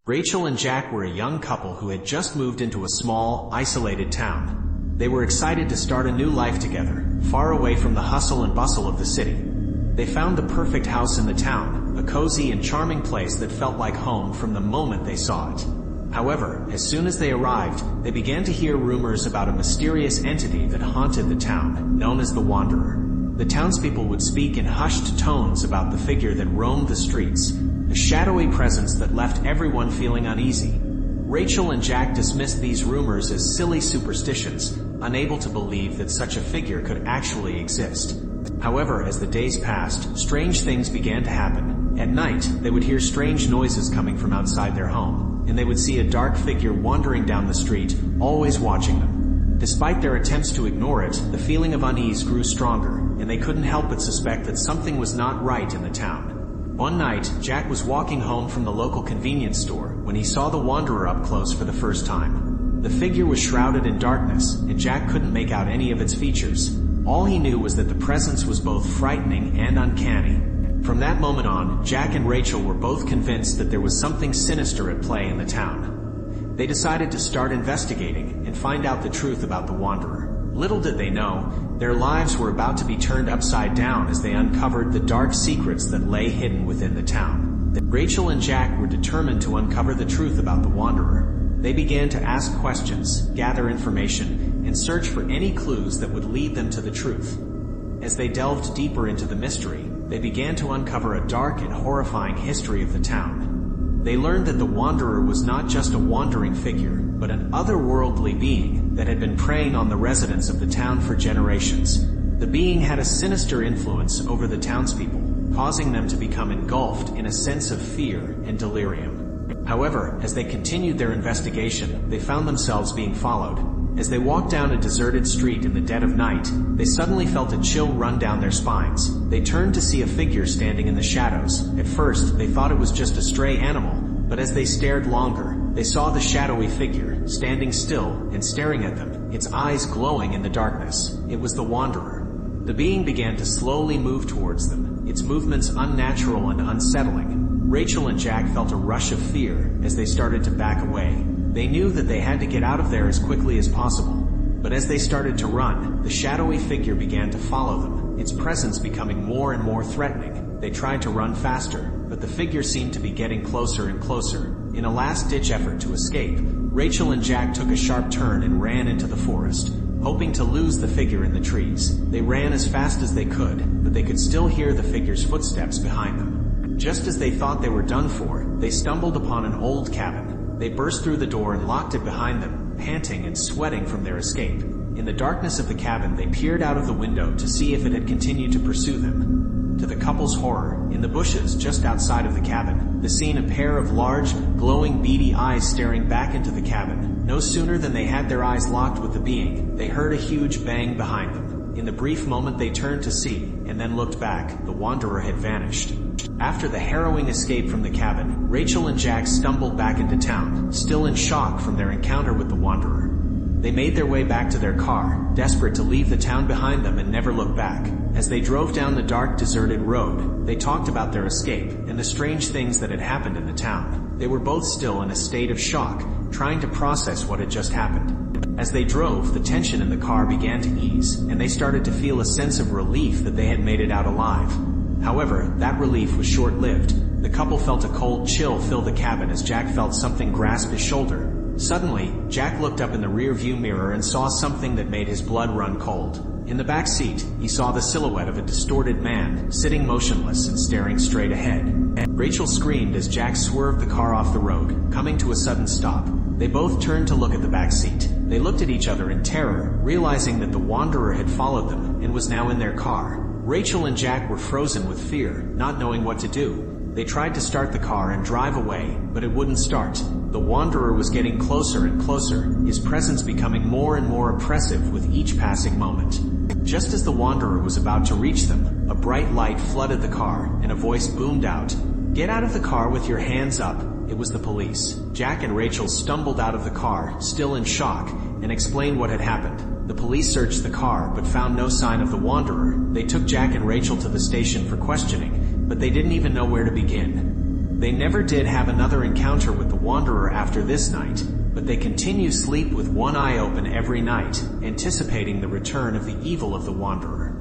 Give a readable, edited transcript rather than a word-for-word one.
Rachel and Jack were a young couple who had just moved into a small, isolated town. They were excited to start a new life together, far away from the hustle and bustle of the city. They found the perfect house in the town, a cozy and charming place that felt like home from the moment they saw it. However, as soon as they arrived, they began to hear rumors about a mysterious entity that haunted the town, known as the Wanderer. The townspeople would speak in hushed tones about the figure that roamed the streets, a shadowy presence that left everyone feeling uneasy. Rachel and Jack dismissed these rumors as silly superstitions, unable to believe that such a figure could actually exist. However, as the days passed, strange things began to happen. At night, they would hear strange noises coming from outside their home, and they would see a dark figure wandering down the street, always watching them. Despite their attempts to ignore it, the feeling of unease grew stronger, and they couldn't help but suspect that something was not right in the town. One night, Jack was walking home from the local convenience store when he saw the Wanderer up close for the first time. The figure was shrouded in darkness, and Jack couldn't make out any of its features. All he knew was that the presence was both frightening and uncanny. From that moment on, Jack and Rachel were both convinced that there was something sinister at play in the town. They decided to start investigating and find out the truth about the Wanderer. Little did they know, their lives were about to be turned upside down as they uncovered the dark secrets that lay hidden within the town. Rachel and Jack were determined to uncover the truth about the Wanderer. They began to ask questions, gather information, and search for any clues that would lead them to the truth. As they delved deeper into the mystery, they began to uncover a dark and horrifying history of the town. They learned that the Wanderer was not just a wandering figure, but an otherworldly being that had been preying on the residents of the town for generations. The being had a sinister influence over the townspeople, causing them to become engulfed in a sense of fear and delirium. However, as they continued their investigation, they found themselves being followed. As they walked down a deserted street in the dead of night, they suddenly felt a chill run down their spines. They turned to see a figure standing in the shadows. At first, they thought it was just a stray animal, but as they stared longer, they saw the shadowy figure, standing still and staring at them, its eyes glowing in the darkness. It was the Wanderer. The being began to slowly move towards them, its movements unnatural and unsettling. Rachel and Jack felt a rush of fear as they started to back away. They knew that they had to get out of there as quickly as possible. But as they started to run, the shadowy figure began to follow them, its presence becoming more and more threatening. They tried to run faster, but the figure seemed to be getting closer and closer. In a last-ditch effort to escape, Rachel and Jack took a sharp turn and ran into the forest, hoping to lose the figure in the trees. They ran as fast as they could, but they could still hear the figure's footsteps behind them. Just as they thought they were done for, they stumbled upon an old cabin. They burst through the door and locked it behind them, panting and sweating from their escape. In the darkness of the cabin, they peered out of the window to see if it had continued to pursue them. To the couple's horror, in the bushes just outside of the cabin, they seen a pair of large, glowing, beady eyes staring back into the cabin. No sooner than they had their eyes locked with the being, they heard a huge bang behind them. In the brief moment they turned to see, and then looked back, the Wanderer had vanished. After the harrowing escape from the cabin, Rachel and Jack stumbled back into town, still in shock from their encounter with the Wanderer. They made their way back to their car, desperate to leave the town behind them and never look back. As they drove down the dark, deserted road, they talked about their escape and the strange things that had happened in the town. They were both still in a state of shock, trying to process what had just happened. As they drove, the tension in the car began to ease, and they started to feel a sense of relief that they had made it out alive. However, that relief was short-lived. The couple felt a cold chill fill the cabin as Jack felt something grasp his shoulder. Suddenly, Jack looked up in the rear-view mirror and saw something that made his blood run cold. In the back seat, he saw the silhouette of a distorted man, sitting motionless and staring straight ahead. Rachel screamed as Jack swerved the car off the road, coming to a sudden stop. They both turned to look at the back seat. They looked at each other in terror, realizing that the Wanderer had followed them and was now in their car. Rachel and Jack were frozen with fear, not knowing what to do. They tried to start the car and drive away, but it wouldn't start. The Wanderer was getting closer and closer, his presence becoming more and more oppressive with each passing moment. Just as the Wanderer was about to reach them, a bright light flooded the car, and a voice boomed out, "Get out of the car with your hands up." It was the police. Jack and Rachel stumbled out of the car, still in shock, and explained what had happened. The police searched the car, but found no sign of the Wanderer. They took Jack and Rachel to the station for questioning, but they didn't even know where to begin. They never did have another encounter with the Wanderer after this night, but they continue sleep with one eye open every night, anticipating the return of the evil of the Wanderer.